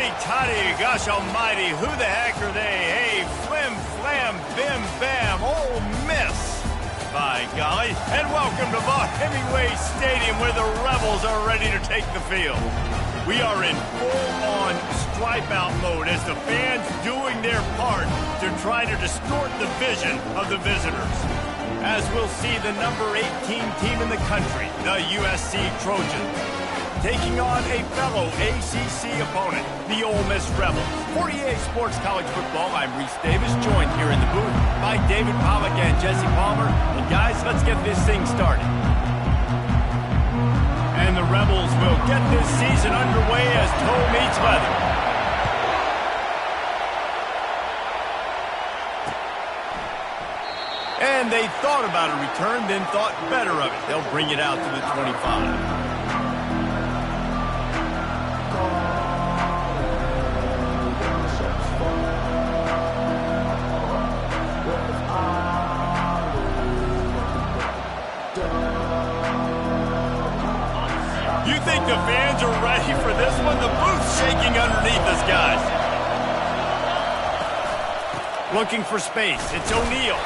howdy-toddy, gosh almighty, who the heck are they? Hey, flim, flam, bim, bam, Ole Miss. By golly, and welcome to Vaught Hemingway Stadium where the Rebels are ready to take the field. We are in full-on stripe-out mode as the fans doing their part to try to distort the vision of the visitors. As we'll see the number 18 team in the country, the USC Trojans, taking on a fellow ACC opponent, the Ole Miss Rebels. For EA Sports College Football, I'm Reese Davis, joined here in the booth by David Pollack and Jesse Palmer. And guys, let's get this thing started. And the Rebels will get this season underway as toe meets leather. And they thought about a return, then thought better of it. They'll bring it out to the 25. You think the fans are ready for this one? The booth's shaking underneath us, guys. Looking for space. It's O'Neal.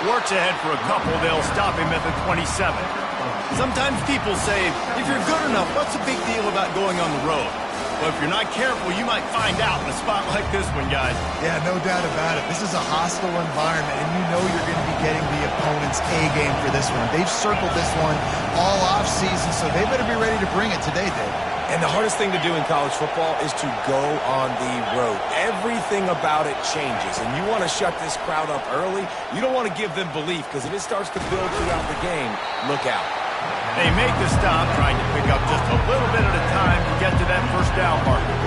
Works ahead for a couple. They'll stop him at the 27. Sometimes people say, if you're good enough, what's the big deal about going on the road? Well, if you're not careful, you might find out in a spot like this one, guys. Yeah, no doubt about it. This is a hostile environment, and you know you're going to be getting the opponent's A-game for this one. They've circled this one all off-season, so they better be ready to bring it today, Dave. And the hardest thing to do in college football is to go on the road. Everything about it changes, and you want to shut this crowd up early. You don't want to give them belief, because if it starts to build throughout the game, look out. They make the stop, trying to pick up just a little bit at a time to get to that first down marker.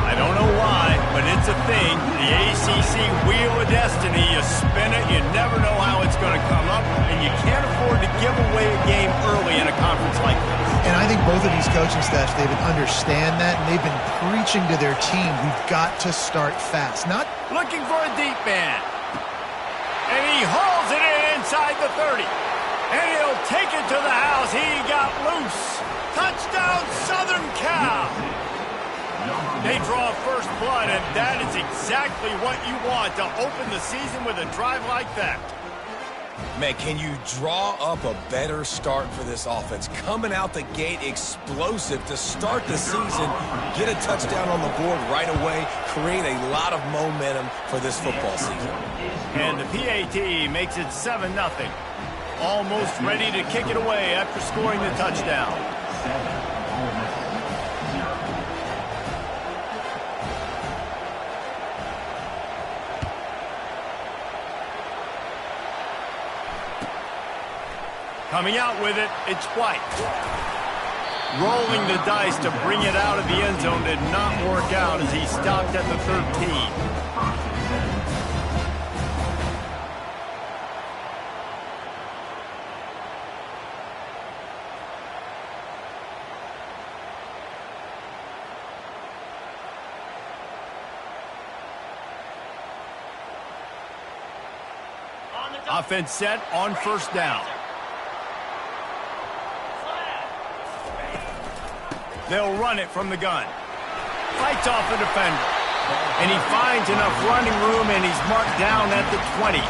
I don't know why, but it's a thing. The ACC Wheel of Destiny, you spin it, you never know how it's going to come up, and you can't afford to give away a game early in a conference like this. And I think both of these coaching staffs, David, understand that, and they've been preaching to their team, we've got to start fast. Not looking for a deep man. And he hauls it in inside the 30. And he'll take it to the house. He got loose. Touchdown, Southern Cal. They draw first blood, and that is exactly what you want to open the season with a drive like that. Man, can you draw up a better start for this offense? Coming out the gate explosive to start the season, get a touchdown on the board right away, create a lot of momentum for this football season. And the PAT makes it 7-0. Almost ready to kick it away after scoring the touchdown. Coming out with it, it's White. Rolling the dice to bring it out of the end zone did not work out as he stopped at the 13. Offense set on first down. They'll run it from the gun. Fights off the defender. And he finds enough running room, and he's marked down at the 20.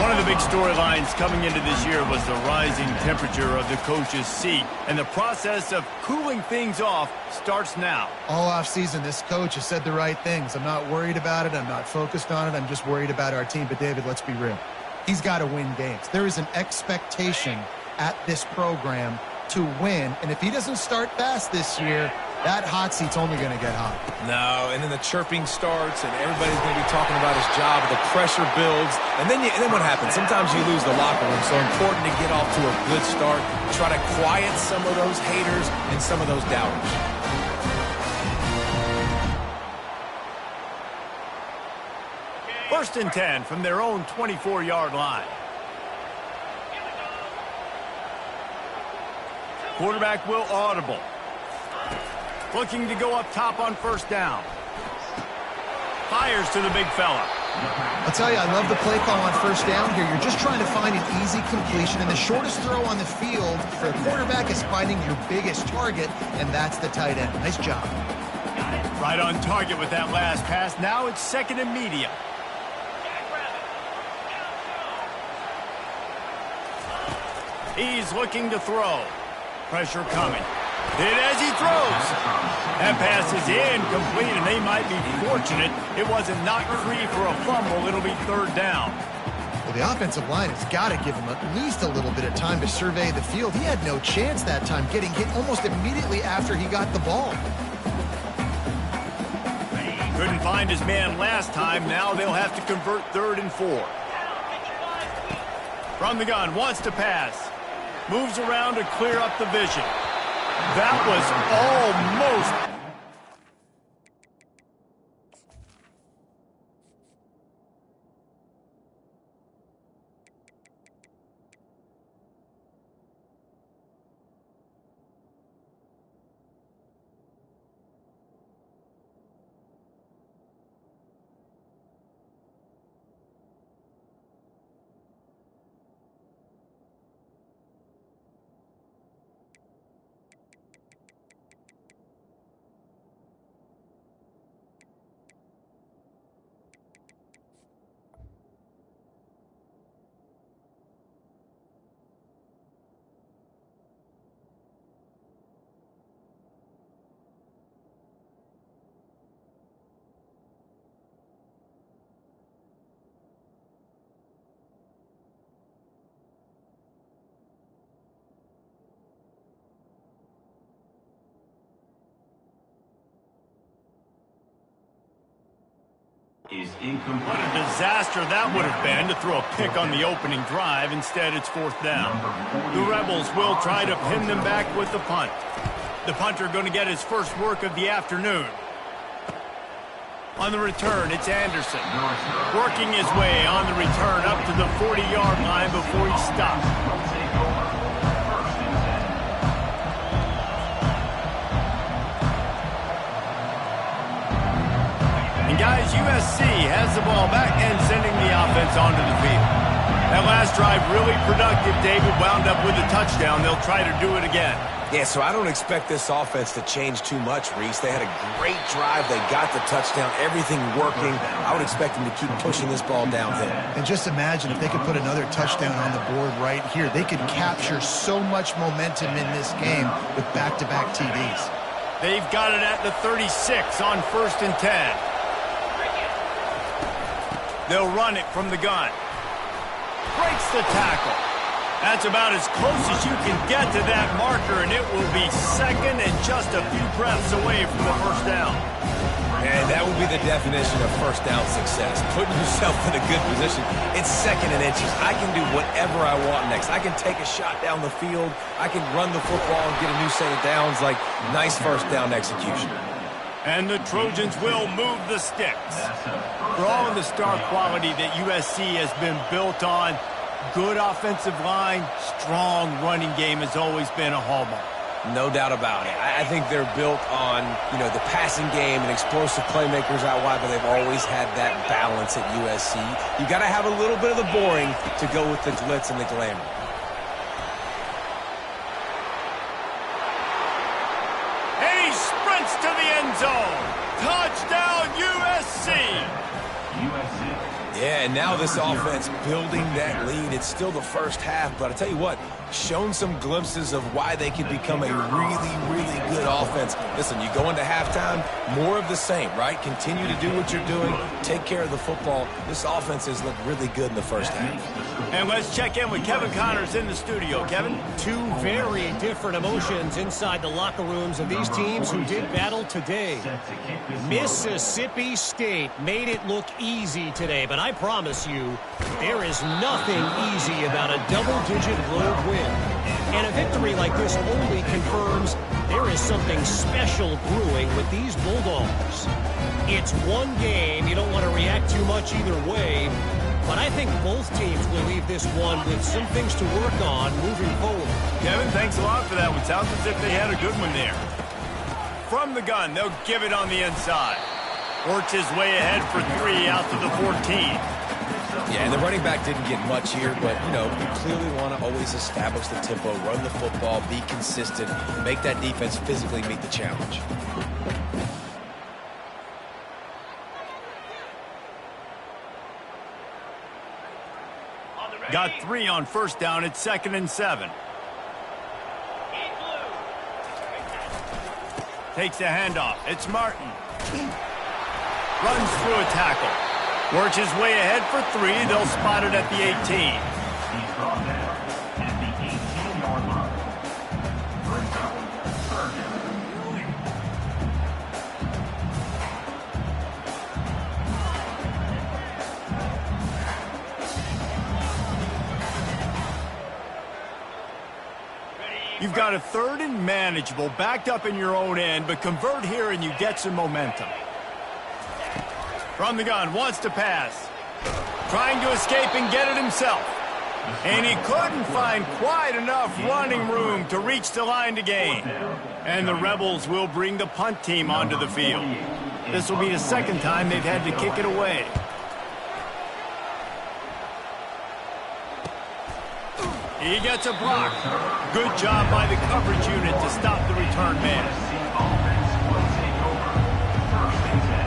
One of the big storylines coming into this year was the rising temperature of the coach's seat. And the process of cooling things off starts now. All offseason, this coach has said the right things. I'm not worried about it. I'm not focused on it. I'm just worried about our team. But, David, let's be real. He's got to win games. There is an expectation at this program to win, and if he doesn't start fast this year, that hot seat's only going to get hot. No, and then the chirping starts, and everybody's going to be talking about his job. The pressure builds, and then what happens? Sometimes you lose the locker room, so important to get off to a good start. Try to quiet some of those haters and some of those doubters. First and 10 from their own 24-yard line. Quarterback will audible. Looking to go up top on first down. Fires to the big fella. I'll tell you, I love the play call on first down here. You're just trying to find an easy completion, and the shortest throw on the field for a quarterback is finding your biggest target, and that's the tight end. Nice job. Right on target with that last pass. Now it's second and medium. He's looking to throw. Pressure coming. Hit as he throws. That pass is incomplete, and they might be fortunate it wasn't knocked free for a fumble. It'll be third down. Well, the offensive line has got to give him at least a little bit of time to survey the field. He had no chance that time, getting hit almost immediately after he got the ball. Couldn't find his man last time. Now they'll have to convert 3rd and 4. From the gun, wants to pass. Moves around to clear up the vision. That was almost... Is incomplete. What a disaster that would have been to throw a pick on the opening drive. Instead, it's 4th down. The Rebels will try to pin them back with the punt. The punter going to get his first work of the afternoon. On the return, it's Anderson. Working his way on the return up to the 40-yard line before he stops. And guys, USC has the ball back and sending the offense onto the field. That last drive really productive. David wound up with a touchdown. They'll try to do it again. Yeah, so I don't expect this offense to change too much, Reese. They had a great drive. They got the touchdown. Everything working. I would expect them to keep pushing this ball downhill. And just imagine if they could put another touchdown on the board right here. They could capture so much momentum in this game with back-to-back TDs. They've got it at the 36 on 1st and 10. They'll run it from the gun. Breaks the tackle. That's about as close as you can get to that marker, and it will be second and just a few breaths away from the first down. And that would be the definition of first down success. Putting yourself in a good position. It's second and inches. I can do whatever I want next. I can take a shot down the field. I can run the football and get a new set of downs. Like, nice first down execution. And the Trojans will move the sticks. For all of the star quality that USC has been built on, good offensive line, strong running game has always been a hallmark. No doubt about it. I think they're built on, the passing game and explosive playmakers out wide, but they've always had that balance at USC. You got to have a little bit of the boring to go with the glitz and the glamour. And he sprints to the end zone. Touchdown, USC! Yeah, and now this offense building that lead. It's still the first half, but I tell you what, shown some glimpses of why they could become a really, really good offense. Listen, you go into halftime, more of the same, right? Continue to do what you're doing, take care of the football. This offense has looked really good in the first half. And let's check in with Kevin Connors in the studio. Kevin? Two very different emotions inside the locker rooms of these teams who did battle today. Mississippi State made it look easy today, but I promise you, there is nothing easy about a double-digit road win. And a victory like this only confirms there is something special brewing with these Bulldogs. It's one game. You don't want to react too much either way. But I think both teams will leave this one with some things to work on moving forward. Kevin, thanks a lot for that one. Sounds as if they had a good one there. From the gun, they'll give it on the inside. Works his way ahead for 3 out to the 14. Yeah, and the running back didn't get much here, but, you clearly want to always establish the tempo, run the football, be consistent, make that defense physically meet the challenge. Got 3 on first down. It's 2nd and 7. Takes the handoff. It's Martin. Runs through a tackle. Works his way ahead for 3. They'll spot it at the 18. He's brought down at the 18-yard line. Brings up third down. You've got a 3rd and manageable, backed up in your own end, but convert here and you get some momentum. From the gun, wants to pass. Trying to escape and get it himself. And he couldn't find quite enough running room to reach the line to gain. And the Rebels will bring the punt team onto the field. This will be the 2nd time they've had to kick it away. He gets a block. Good job by the coverage unit to stop the return man. Offense will take over. 1st and 10.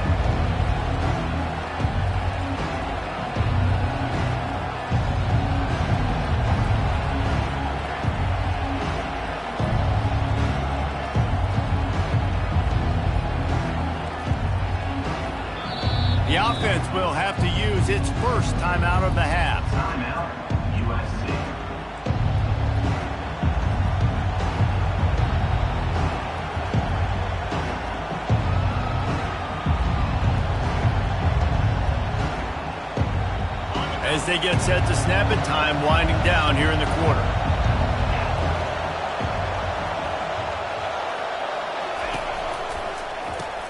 The offense will have to use its first timeout of the half. Timeout, USC. As they get set to snap it, time winding down here in the quarter.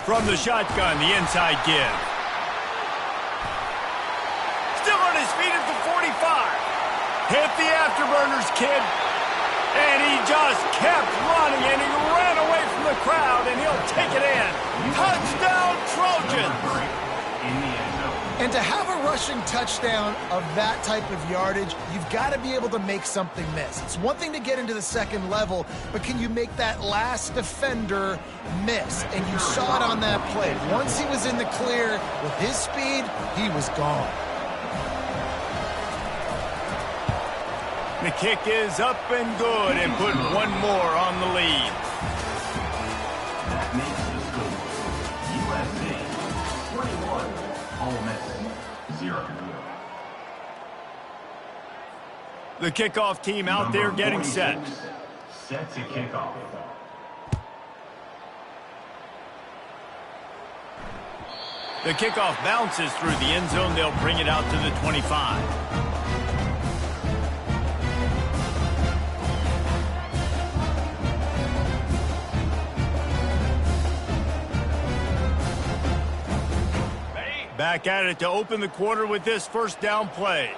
From the shotgun, the inside give. Still on his feet at the 45. Hit the afterburners, kid. And he just kept running, and he ran away from the crowd, and he'll take it in. Touchdown, Trojans! And to have a rushing touchdown of that type of yardage, you've got to be able to make something miss. It's one thing to get into the 2nd level, but can you make that last defender miss? And you saw it on that play. Once he was in the clear with his speed, he was gone. The kick is up and good and put one more on the lead. That makes the score. USC 21. Ole Miss 0. The kickoff team out there getting set. Set to kick off. The kickoff bounces through the end zone. They'll bring it out to the 25. Back at it to open the quarter with this first down play.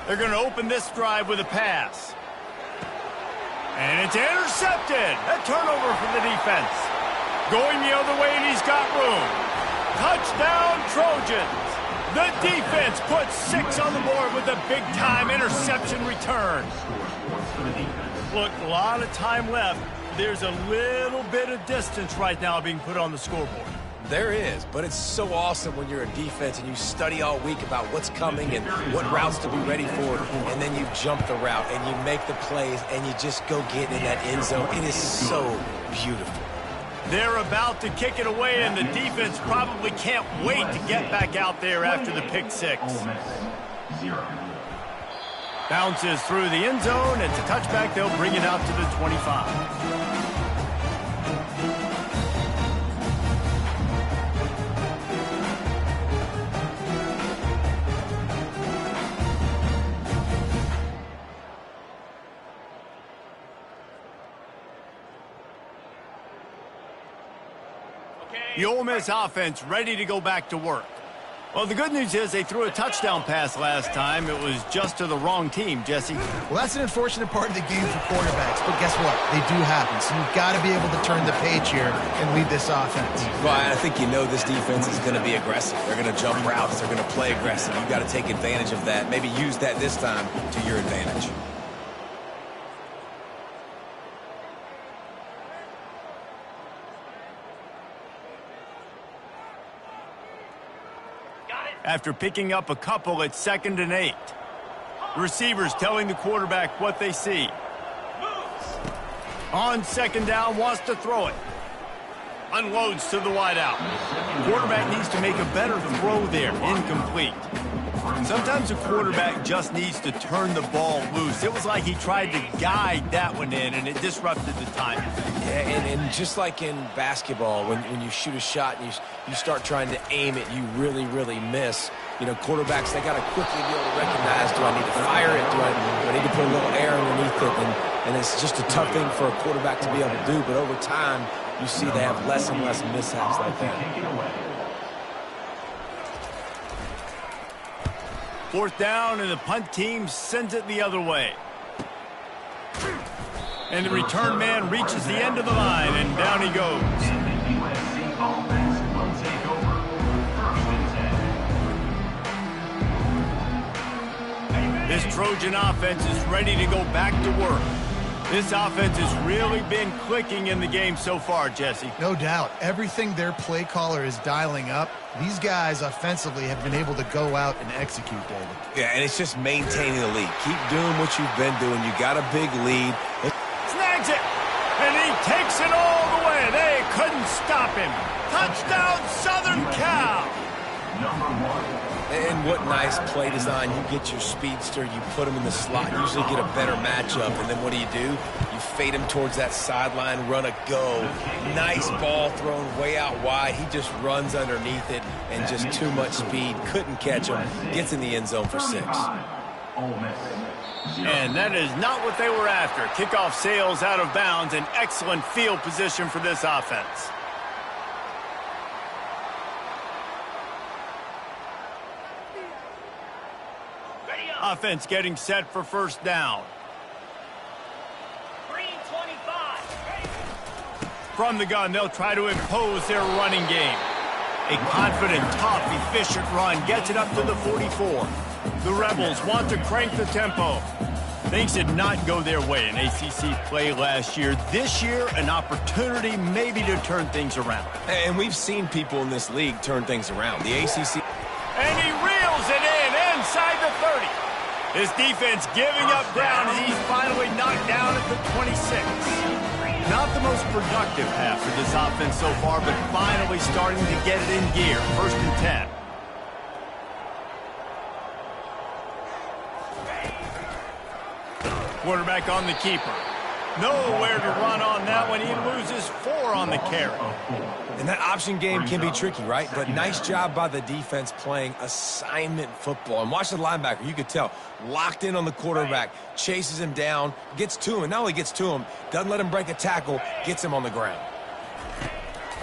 They're going to open this drive with a pass. And it's intercepted. A turnover for the defense. Going the other way, and he's got room. Touchdown, Trojans. The defense puts 6 on the board with a big-time interception return. Look, a lot of time left. There's a little bit of distance right now being put on the scoreboard. There is, but it's so awesome when you're a defense and you study all week about what's coming and what routes to be ready for, and then you jump the route and you make the plays and you just go get in that end zone. It is so beautiful. They're about to kick it away, and the defense probably can't wait to get back out there after the pick 6. Bounces through the end zone. It's a touchback. They'll bring it out to the 25. The Ole Miss offense ready to go back to work. Well, the good news is they threw a touchdown pass last time. It was just to the wrong team, Jesse. Well, that's an unfortunate part of the game for quarterbacks, but guess what? They do happen, so you've got to be able to turn the page here and lead this offense. Well, I think you know this defense is going to be aggressive. They're going to jump routes. They're going to play aggressive. You've got to take advantage of that. Maybe use that this time to your advantage. after picking up a couple at 2nd and 8. The receivers telling the quarterback what they see. On 2nd down, wants to throw it. Unloads to the wideout. Quarterback needs to make a better throw there. Incomplete. Sometimes a quarterback just needs to turn the ball loose. It was like he tried to guide that one in, and it disrupted the timing. Yeah, and just like in basketball, when you shoot a shot and you start trying to aim it, you really, really miss. You know, quarterbacks, they got to quickly be able to recognize, do I need to fire it? Do I need to put a little air underneath it? And it's just a tough thing for a quarterback to be able to do. But over time, you see they have less and less mishaps like that. 4th down, and the punt team sends it the other way. And the return man reaches the end of the line, and down he goes. This Trojan offense is ready to go back to work. This offense has really been clicking in the game so far, Jesse. No doubt. Everything their play caller is dialing up, these guys offensively have been able to go out and execute, David. Yeah, and it's just maintaining the lead. Keep doing what you've been doing. You got a big lead. Snags it, and he takes it all the way. They couldn't stop him. Touchdown, Southern Cal. And what nice play design. You get your speedster, you put him in the slot, usually get a better matchup, and then what do? You fade him towards that sideline, run a go. Nice ball thrown way out wide. He just runs underneath it, and just too much speed. Couldn't catch him. Gets in the end zone for 6. And that is not what they were after. Kickoff sails out of bounds, and excellent field position for this offense. Offense getting set for 1st down. Green 25. From the gun, they'll try to impose their running game. A confident, tough, efficient run gets it up to the 44. The Rebels want to crank the tempo. Things did not go their way in ACC play last year. This year, an opportunity maybe to turn things around. And we've seen people in this league turn things around. The ACC. And he reels it in inside the 30. His defense giving up ground as he's finally knocked down at the 26. Not the most productive half for this offense so far, but finally starting to get it in gear. 1st and 10. Quarterback on the keeper. Nowhere to run on that one. He loses 4 on the carry. And that option game can be tricky, right? But nice job by the defense playing assignment football. And watch the linebacker. You could tell. Locked in on the quarterback. Chases him down. Gets to him. And not only gets to him, doesn't let him break a tackle. Gets him on the ground.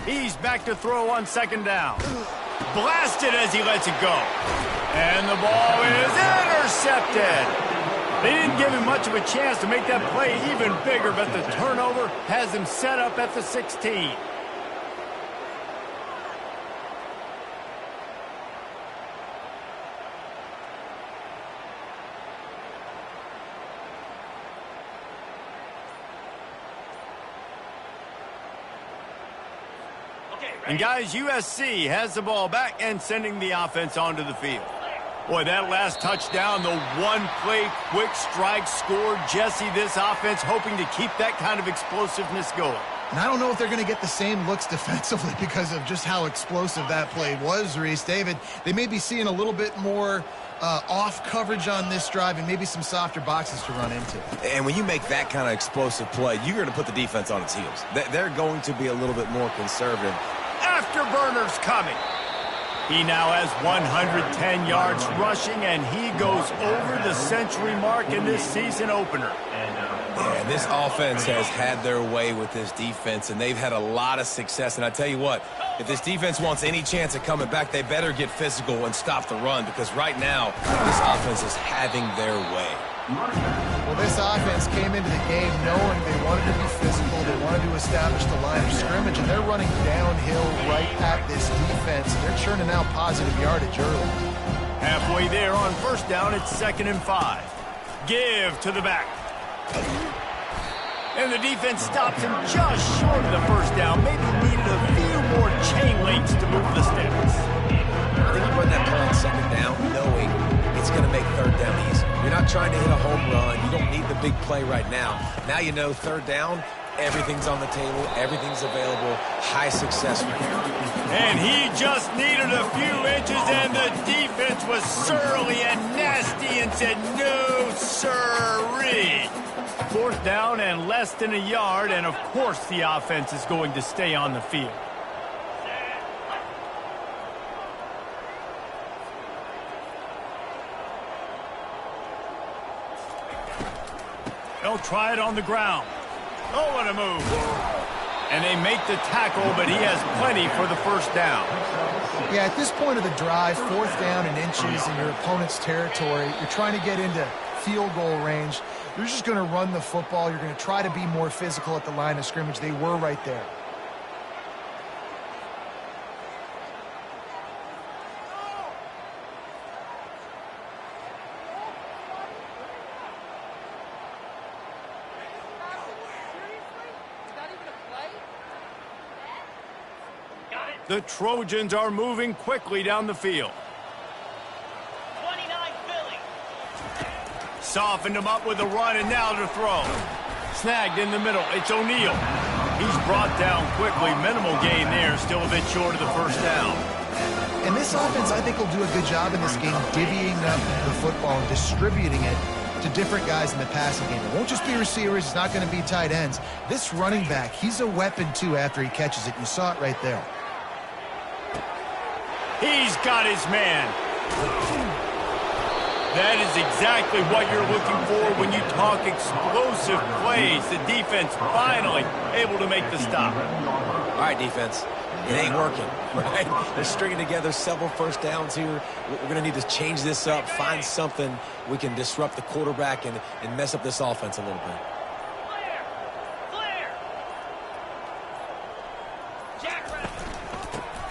He's back to throw on 2nd down. Blasted as he lets it go. And the ball is intercepted. They didn't give him much of a chance to make that play even bigger, but the turnover has him set up at the 16. And guys, USC has the ball back and sending the offense onto the field. Boy, that last touchdown, the one-play quick strike score. Jesse, this offense hoping to keep that kind of explosiveness going. And I don't know if they're going to get the same looks defensively because of just how explosive that play was, Reese. David, they may be seeing a little bit more off coverage on this drive and maybe some softer boxes to run into. And when you make that kind of explosive play, you're going to put the defense on its heels. They're going to be a little bit more conservative. Afterburners coming. He now has 110 yards rushing, and he goes over the century mark in this season opener. Yeah, this offense has had their way with this defense, and they've had a lot of success. And I tell you what, if this defense wants any chance of coming back, they better get physical and stop the run, because right now, this offense is having their way. Well, this offense came into the game knowing they wanted to be physical, they wanted to establish the line of scrimmage, and they're running downhill right at this defense. They're churning out positive yardage early. Halfway there on 1st down, it's 2nd and 5. Give to the back. And the defense stops him just short of the 1st down. Maybe needed a few more chain links to move the sticks. I think you run that play on second down knowing it's going to make third down easy. You're not trying to hit a home run. You don't need the big play right now. Now you know third down, everything's on the table, everything's available, high success rate. And he just needed a few inches, and the defense was surly and nasty and said, no, sirree. Fourth down and less than a yard, and of course the offense is going to stay on the field. They'll try it on the ground. Oh, what a move. And they make the tackle, but he has plenty for the first down. Yeah, at this point of the drive, fourth down and inches in your opponent's territory, you're trying to get into field goal range. You're just going to run the football. You're going to try to be more physical at the line of scrimmage. They were right there. The Trojans are moving quickly down the field. 29 Philly. Softened him up with a run, and now to throw. Snagged in the middle. It's O'Neal. He's brought down quickly. Minimal gain there. Still a bit short of the first down. And this offense, I think, will do a good job in this game divvying up the football and distributing it to different guys in the passing game. It won't just be receivers. It's not going to be tight ends. This running back, he's a weapon, too, after he catches it. You saw it right there. He's got his man. That is exactly what you're looking for when you talk explosive plays. The defense finally able to make the stop. All right, defense. It ain't working, right? They're stringing together several first downs here. We're going to need to change this up, find something we can disrupt the quarterback and mess up this offense a little bit.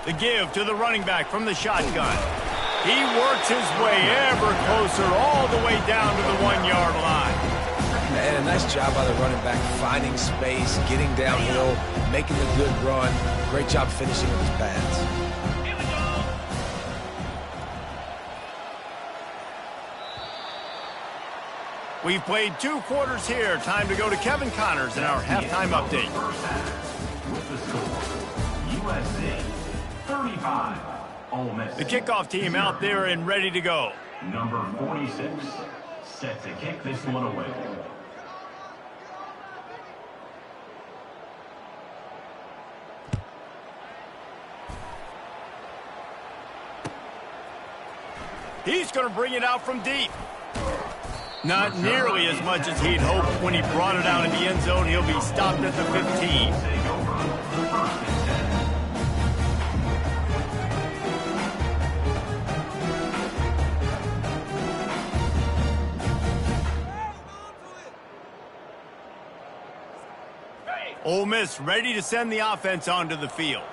The give to the running back from the shotgun. He works his way ever closer all the way down to the 1-yard line. And a nice job by the running back, finding space, getting downhill, making a good run. Great job finishing with his pads. Here we go. We've played 2 quarters here. Time to go to Kevin Connors in our halftime update. With the score, USC 35, Ole Miss. The kickoff team out there and ready to go. Number 46, set to kick this one away. He's going to bring it out from deep. Not nearly as much as he'd hoped when he brought it out in the end zone. He'll be stopped at the 15. Ole Miss ready to send the offense onto the field.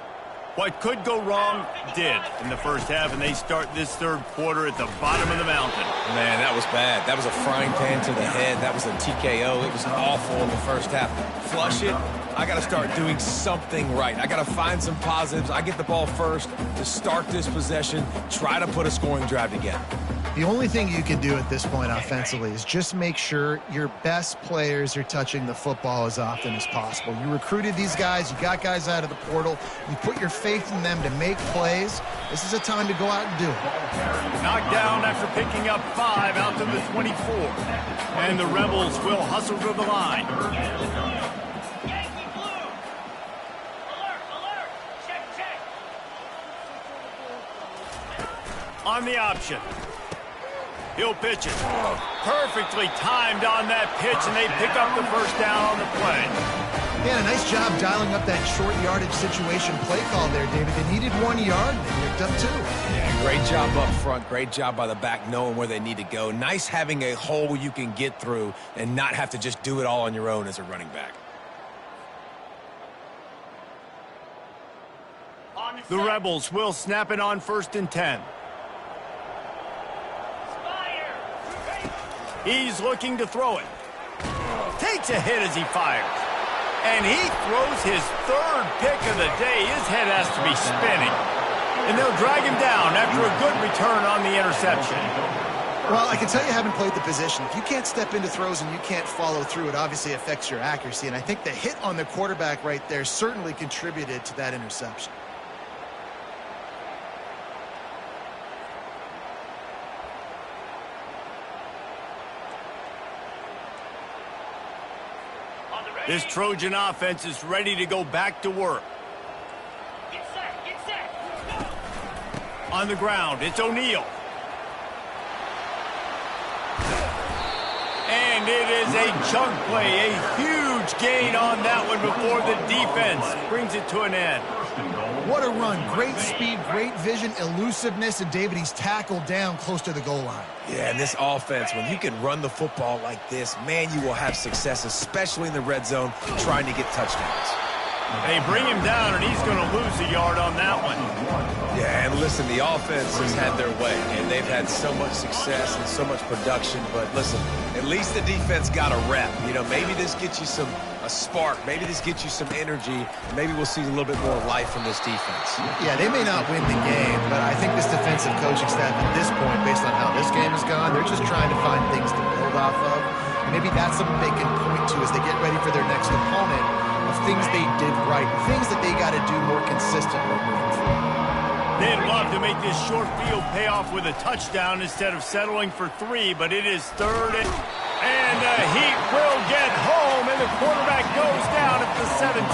What could go wrong did in the first half, and they start this third quarter at the bottom of the mountain. Man, that was bad. That was a frying pan to the head. That was a TKO. It was awful in the first half. Flush it. I got to start doing something right. I got to find some positives. I get the ball first to start this possession, try to put a scoring drive together. The only thing you can do at this point offensively is just make sure your best players are touching the football as often as possible. You recruited these guys. You got guys out of the portal. You put your faith in them to make plays. This is a time to go out and do it. Knocked down after picking up 5 out to the 24. And the Rebels will hustle to the line. Yankee blue. Alert, alert. Check. On the option. He'll pitch it. Perfectly timed on that pitch, and they pick up the first down on the play. Yeah, a nice job dialing up that short yardage situation play call there, David. They needed 1 yard, and they picked up 2. Yeah, great job up front. Great job by the back knowing where they need to go. Nice having a hole you can get through and not have to just do it all on your own as a running back. The Rebels will snap it on 1st and 10. He's looking to throw it. Takes a hit as he fires. And he throws his 3rd pick of the day. His head has to be spinning. And they'll drag him down after a good return on the interception. Well, I can tell you haven't played the position. If you can't step into throws and you can't follow through, it obviously affects your accuracy. And I think the hit on the quarterback right there certainly contributed to that interception. This Trojan offense is ready to go back to work. Get set, get set. Go. On the ground, it's O'Neal. And it is a chunk play, a huge gain on that one before the defense brings it to an end. What a run. Great speed, great vision, elusiveness, and David, he's tackled down close to the goal line. Yeah, and this offense, when you can run the football like this, man, you will have success, especially in the red zone, trying to get touchdowns. They bring him down, and he's going to lose a yard on that one. Yeah, and listen, the offense has had their way, and they've had so much success and so much production. But listen, at least the defense got a rep. You know, maybe this gets you a spark. Maybe this gets you some energy. Maybe we'll see a little bit more life from this defense. Yeah, they may not win the game, but I think this defensive coaching staff at this point, based on how this game has gone, they're just trying to find things to build off of. And maybe that's something they can point to as they get ready for their next opponent, of things they did right, things that they got to do more consistently moving forward. They'd love to make this short field pay off with a touchdown instead of settling for 3, but it is third and the Heat will get home, and the quarterback goes down at the 17.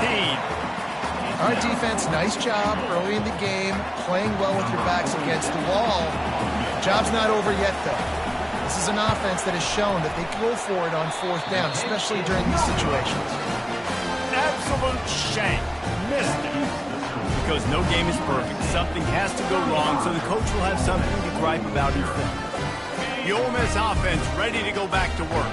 All right, defense, nice job early in the game, playing well with your backs against the wall. Job's not over yet, though. This is an offense that has shown that they go for it on 4th down, especially during these situations. Absolute shank. Missed it. Because no game is perfect. Something has to go wrong, so the coach will have something to gripe about in film. The Ole Miss offense ready to go back to work.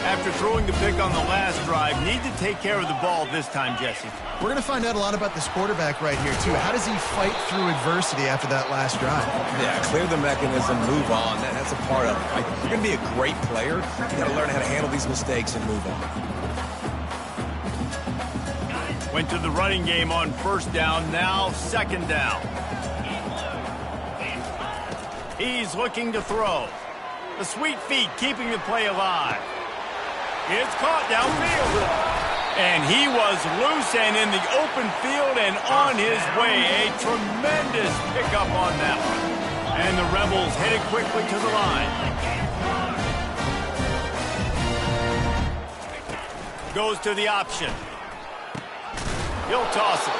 After throwing the pick on the last drive, need to take care of the ball this time, Jesse. We're going to find out a lot about this quarterback right here, too. How does he fight through adversity after that last drive? Yeah, clear the mechanism, move on. That's a part of it. Right? If you're going to be a great player, you got to learn how to handle these mistakes and move on. Went to the running game on 1st down, now 2nd down. He's looking to throw. The sweet feet keeping the play alive. It's caught downfield. And he was loose and in the open field and on his way. A tremendous pickup on that one. And the Rebels headed quickly to the line. Goes to the option. He'll toss it.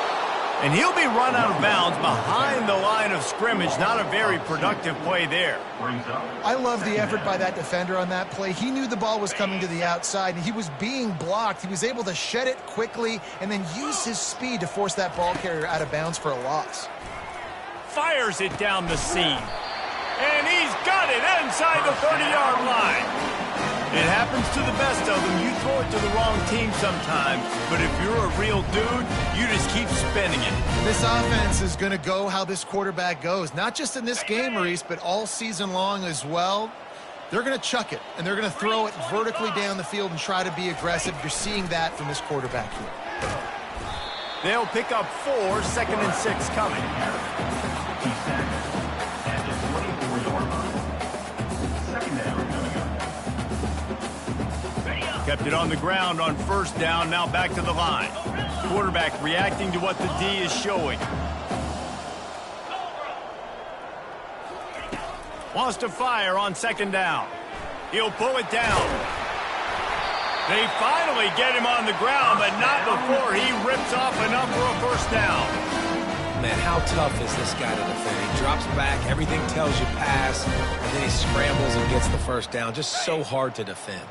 And he'll be run out of bounds behind the line of scrimmage. Not a very productive play there. I love the effort by that defender on that play. He knew the ball was coming to the outside, and he was being blocked. He was able to shed it quickly and then use his speed to force that ball carrier out of bounds for a loss. Fires it down the seam. And he's got it inside the 30-yard line. It happens to the best of them. You throw it to the wrong team sometimes, but if you're a real dude, you just keep spinning it. This offense is going to go how this quarterback goes, not just in this game, Maurice, but all season long as well. They're going to chuck it, and they're going to throw it vertically down the field and try to be aggressive. You're seeing that from this quarterback here. They'll pick up 4, 2nd and 6 coming. Kept it on the ground on 1st down, now back to the line. Quarterback reacting to what the D is showing. Wants to fire on 2nd down. He'll pull it down. They finally get him on the ground, but not before he rips off enough for a 1st down. Man, how tough is this guy to defend? He drops back, everything tells you pass, and then he scrambles and gets the 1st down. Just so hard to defend.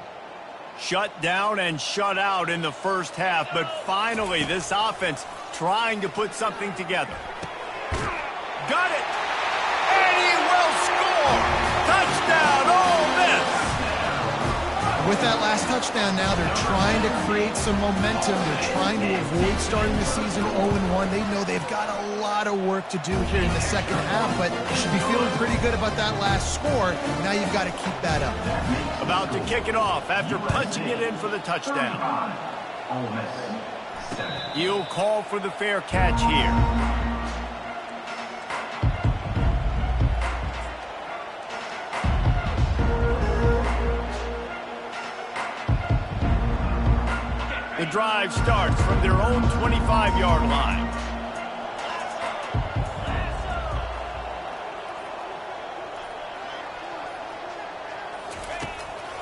Shut down and shut out in the 1st half, but finally this offense trying to put something together. Got it! And he will score! Touchdown, Ole Miss! With that last touchdown now, they're trying to create some momentum. They're trying to avoid starting the season 0-1. They know they've got a lot of work to do here in the 2nd half, but you should be feeling pretty good about that last score. Now you've got to keep that up. About to kick it off after punching it in for the touchdown. You'll call for the fair catch here. The drive starts from their own 25-yard line.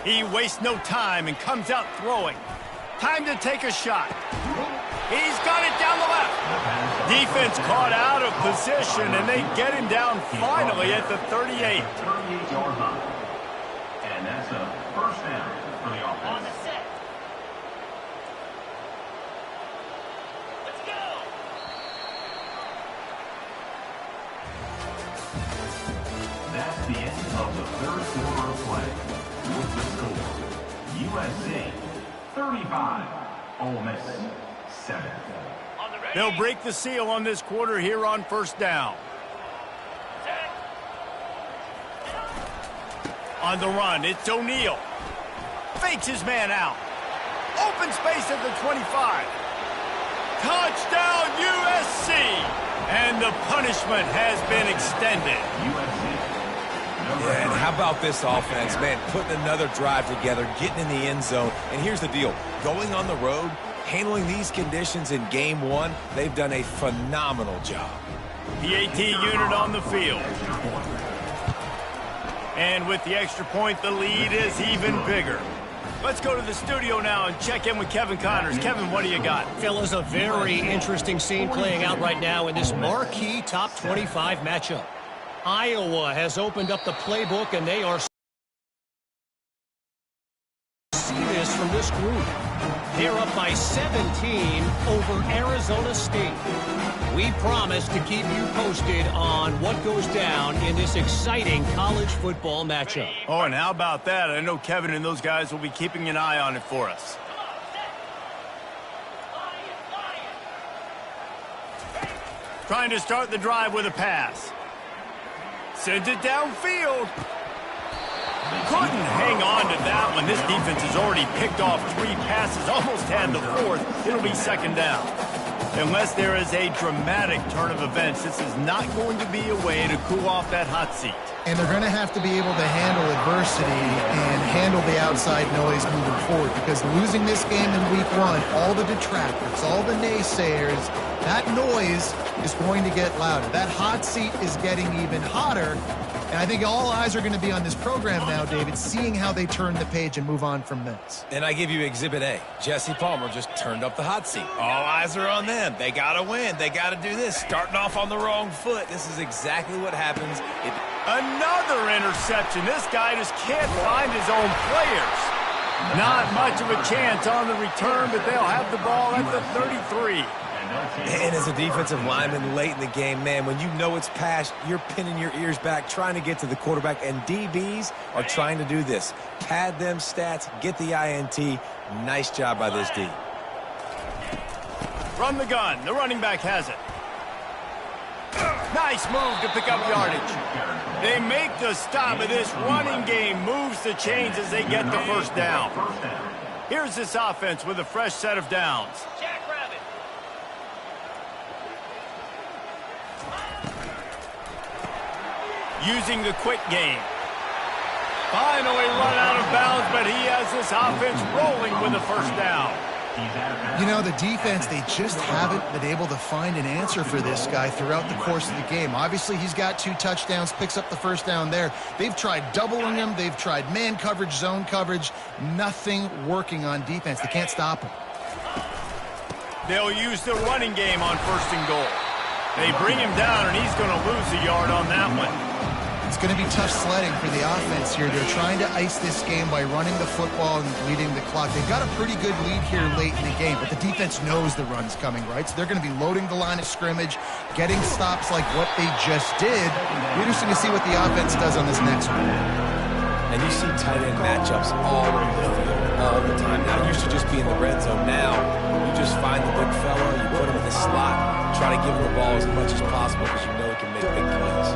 He wastes no time and comes out throwing. Time to take a shot. He's got it down the left. Defense caught out of position, and they get him down finally at the 38. 38-yard line. And that's a first down for the offense. On the set. Let's go. That's the end of the third quarter of play. With the score, USC 35, Ole Miss 7. On the ready. They'll break the seal on this quarter here on first down. Set. On the run, it's O'Neal. Fakes his man out. Open space at the 25. Touchdown, USC! And the punishment has been extended. Yeah, and how about this offense, man, putting another drive together, getting in the end zone. And here's the deal. Going on the road, handling these conditions in game one, they've done a phenomenal job. PAT unit on the field. And with the extra point, the lead is even bigger. Let's go to the studio now and check in with Kevin Connors. Kevin, what do you got? Fellas, a very interesting scene playing out right now in this marquee top 25 matchup. Iowa has opened up the playbook, and they are see this from this group. They're up by 17 over Arizona State. We promise to keep you posted on what goes down in this exciting college football matchup. Oh, and how about that? I know Kevin and those guys will be keeping an eye on it for us. Trying to start the drive with a pass. Sends it downfield. Couldn't hang on to that one. This defense has already picked off 3 passes, almost had the 4th. It'll be second down. Unless there is a dramatic turn of events, this is not going to be a way to cool off that hot seat. And they're going to have to be able to handle adversity and handle the outside noise moving forward, because losing this game in week 1, all the detractors, all the naysayers, that noise is going to get louder. That hot seat is getting even hotter. And I think all eyes are going to be on this program now, David, seeing how they turn the page and move on from this. And I give you Exhibit A. Jesse Palmer just turned up the hot seat. All eyes are on them. They got to win. They got to do this. Starting off on the wrong foot. This is exactly what happens. Another interception. This guy just can't find his own players. Not much of a chance on the return, but they'll have the ball at the 33. And as a defensive lineman late in the game, man, when you know it's past, you're pinning your ears back, trying to get to the quarterback, and DBs are trying to do this. Pad them stats, get the INT. Nice job by this D. From the gun, the running back has it. Nice move to pick up yardage. They make the stop, but this running game moves the chains as they get the first down. Here's this offense with a fresh set of downs. Jackrabbit. Using the quick game. Finally run out of bounds, but he has this offense rolling with a first down. You know, the defense, they just haven't been able to find an answer for this guy throughout the course of the game. Obviously, he's got 2 touchdowns, picks up the first down there. They've tried doubling him. They've tried man coverage, zone coverage. Nothing working on defense. They can't stop him. They'll use the running game on first and goal. They bring him down, and he's going to lose a yard on that one. It's going to be tough sledding for the offense here. They're trying to ice this game by running the football and leading the clock. They've got a pretty good lead here late in the game, but the defense knows the run's coming, right? So they're going to be loading the line of scrimmage, getting stops like what they just did. Interesting to see what the offense does on this next one. And you see tight end matchups all over the field, all the time. Now, it used to just be in the red zone. Now, you just find the big fella, you put him in the slot, try to give him the ball as much as possible because you know he can make big plays.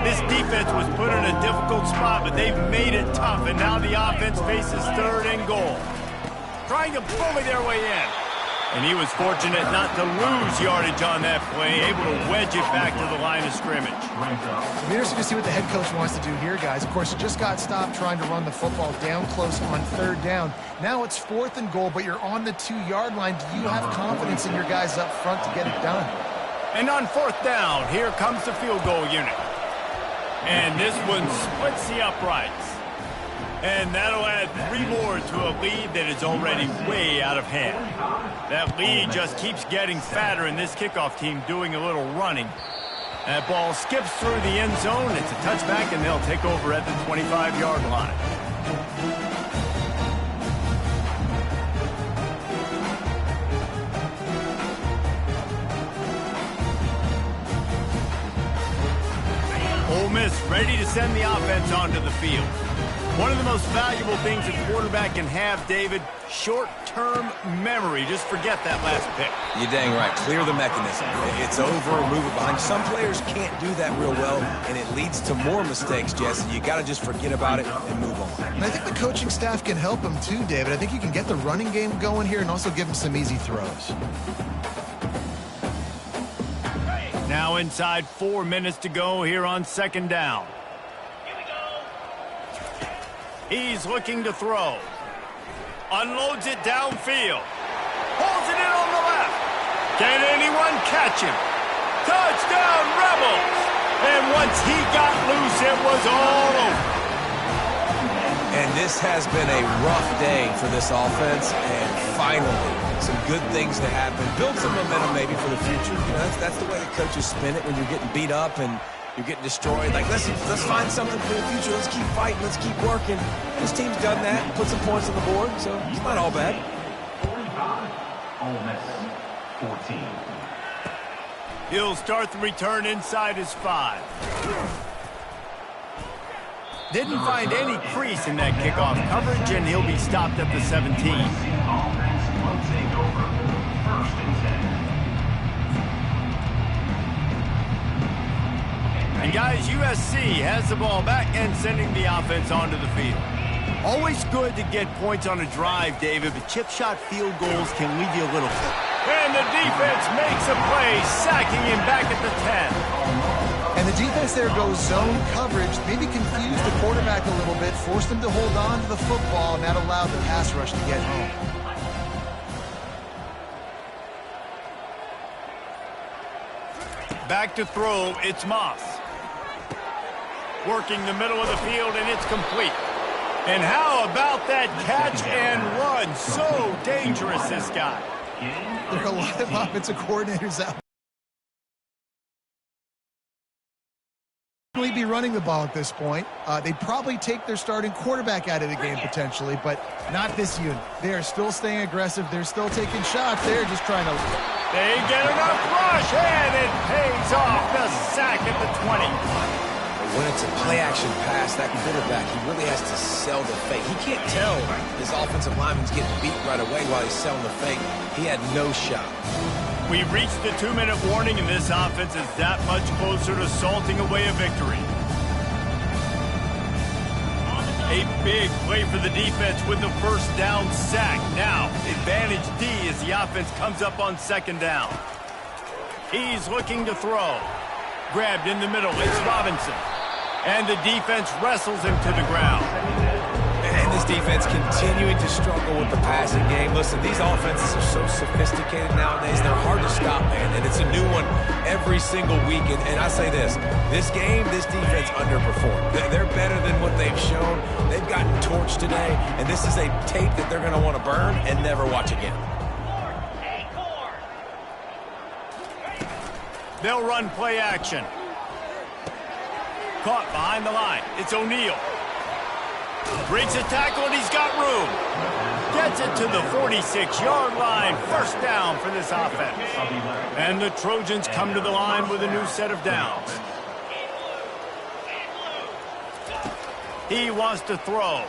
This defense was put in a difficult spot, but they've made it tough, and now the offense faces third and goal. Trying to bully their way in. And he was fortunate not to lose yardage on that play, able to wedge it back to the line of scrimmage. It'll be interesting to see what the head coach wants to do here, guys. Of course, you just got stopped trying to run the football down close on 3rd down. Now it's 4th and goal, but you're on the 2-yard line. Do you have confidence in your guys up front to get it done? And on 4th down, here comes the field goal unit. And this one splits the uprights. And that'll add 3 more to a lead that is already way out of hand. That lead just keeps getting fatter, and this kickoff team doing a little running. That ball skips through the end zone. It's a touchback, and they'll take over at the 25-yard line. Ole Miss ready to send the offense onto the field. One of the most valuable things a quarterback can have, David, short-term memory. Just forget that last pick. You're dang right. Clear the mechanism. It's over, move it behind. Some players can't do that real well, and it leads to more mistakes, Jesse. You got to just forget about it and move on. And I think the coaching staff can help him too, David. I think you can get the running game going here and also give him some easy throws. Now inside 4 minutes to go here on 2nd down. He's looking to throw. Unloads it downfield. Pulls it in on the left. Can anyone catch him? Touchdown, Rebels! And once he got loose, it was all over. And this has been a rough day for this offense, and finally, some good things to happen. Build some momentum maybe for the future. You know, that's the way the coaches spin it when you're getting beat up and you're getting destroyed. Like, let's find something for the future. Let's keep fighting. Let's keep working. This team's done that, put some points on the board, so it's not all bad. 45, Ole Miss 14. He'll start the return inside his 5. Didn't find any crease in that kickoff coverage, and he'll be stopped at the 17. Offense will take over 1st and 10. And guys, USC has the ball back and sending the offense onto the field. Always good to get points on a drive, David, but chip shot field goals can leave you a little. And the defense makes a play, sacking him back at the 10. And the defense there goes zone coverage, maybe confused the quarterback a little bit, forced him to hold on to the football, and that allowed the pass rush to get home. Back to throw, it's Moss. Working the middle of the field, and it's complete. And how about that catch and run? So dangerous, this guy. There are a lot of offensive coordinators out. Be running the ball at this point. They'd probably take their starting quarterback out of the game potentially, but not this unit. They are still staying aggressive. They're still taking shots. They're just trying to... They get enough rush, and it pays off. The sack at the 20. When it's a play-action pass, that quarterback, he really has to sell the fake. He can't tell his offensive lineman's getting beat right away while he's selling the fake. He had no shot. We've reached the 2-minute warning, and this offense is that much closer to salting away a victory. A big play for the defense with the 1st down sack. Now, advantage D as the offense comes up on 2nd down. He's looking to throw. Grabbed in the middle, it's Robinson. And the defense wrestles him to the ground. And this defense continuing to struggle with the passing game. Listen, these offenses are so sophisticated nowadays. They're hard to stop, man. And it's a new one every single week. And I say this game, this defense underperformed. They're better than what they've shown. They've gotten torched today. And this is a tape that they're going to want to burn and never watch again. They'll run play action. Caught behind the line. It's O'Neal. Breaks a tackle, and he's got room. Gets it to the 46-yard line. 1st down for this offense. And the Trojans come to the line with a new set of downs. He wants to throw.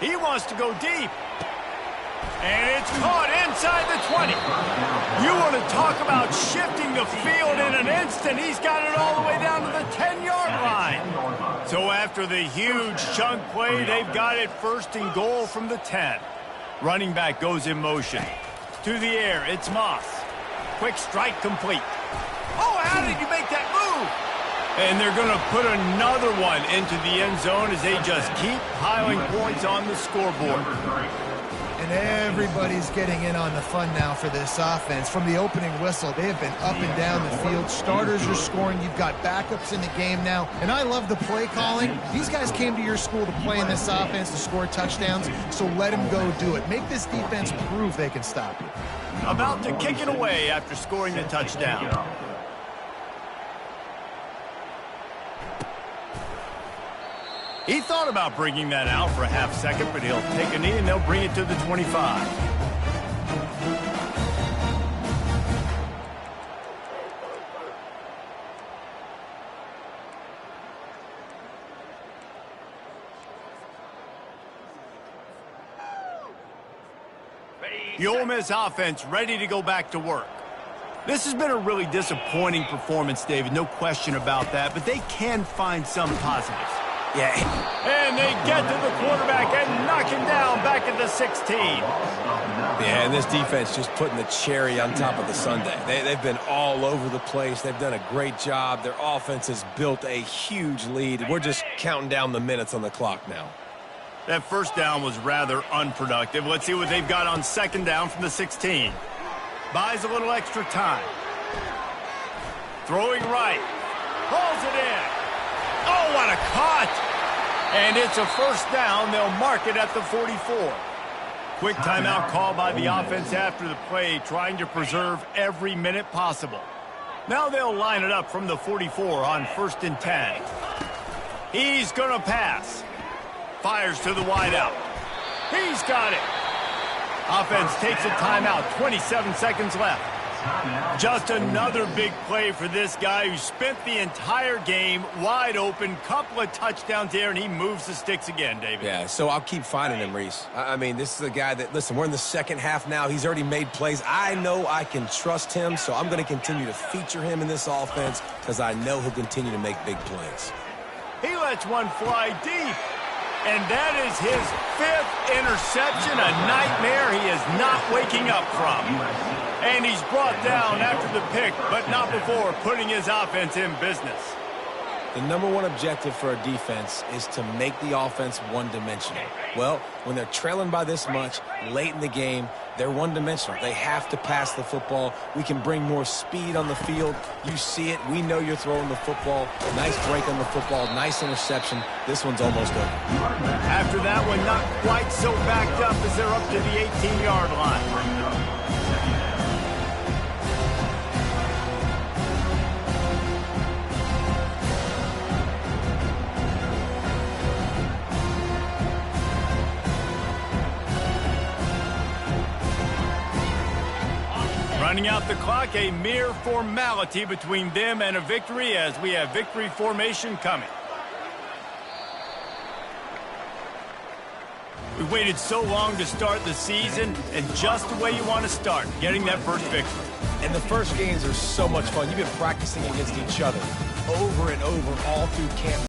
He wants to go deep. And it's caught inside the 20. You want to talk about shifting the field in an instant. He's got it all the way down to the 10-yard line. So after the huge chunk play, they've got it 1st and goal from the 10. Running back goes in motion. To the air, it's Moss. Quick strike complete. Oh, how did you make that move? And they're going to put another one into the end zone as they just keep piling points on the scoreboard. And everybody's getting in on the fun now for this offense. From the opening whistle, they have been up and down the field. Starters are scoring. You've got backups in the game now. And I love the play calling. These guys came to your school to play in this offense to score touchdowns, so let them go do it. Make this defense prove they can stop you. About to kick it away after scoring the touchdown. He thought about bringing that out for a half second, but he'll take a knee and they'll bring it to the 25. The Ole Miss offense ready to go back to work. This has been a really disappointing performance, David, no question about that, but they can find some positives. Yeah. And they get to the quarterback and knock him down back at the 16. Yeah, and this defense just putting the cherry on top of the sundae. They've been all over the place. They've done a great job. Their offense has built a huge lead. We're just counting down the minutes on the clock now. That first down was rather unproductive. Let's see what they've got on second down from the 16. Buys a little extra time. Throwing right. Hauls it in. Oh, what a cut! And it's a first down. They'll mark it at the 44. Quick timeout call by the offense after the play, trying to preserve every minute possible. Now they'll line it up from the 44 on 1st and 10. He's going to pass. Fires to the wideout. He's got it. Offense takes a timeout. 27 seconds left. Just another big play for this guy who spent the entire game wide open. Couple of touchdowns there, and he moves the sticks again, David. Yeah, so I'll keep finding him, Reese. I mean, this is a guy that, listen, we're in the second half now. He's already made plays. I know I can trust him, so I'm going to continue to feature him in this offense because I know he'll continue to make big plays. He lets one fly deep. And that is his 5th interception, a nightmare he is not waking up from. And he's brought down after the pick, but not before putting his offense in business. The number one objective for a defense is to make the offense one-dimensional. Well, when they're trailing by this much, late in the game, they're one-dimensional. They have to pass the football. We can bring more speed on the field. You see it. We know you're throwing the football. Nice break on the football. Nice interception. This one's almost over. After that one, not quite so backed up as they're up to the 18-yard line. Running out the clock, a mere formality between them and a victory as we have victory formation coming. We waited so long to start the season, and just the way you want to start, getting that first victory. And the first games are so much fun. You've been practicing against each other over and over all through camp.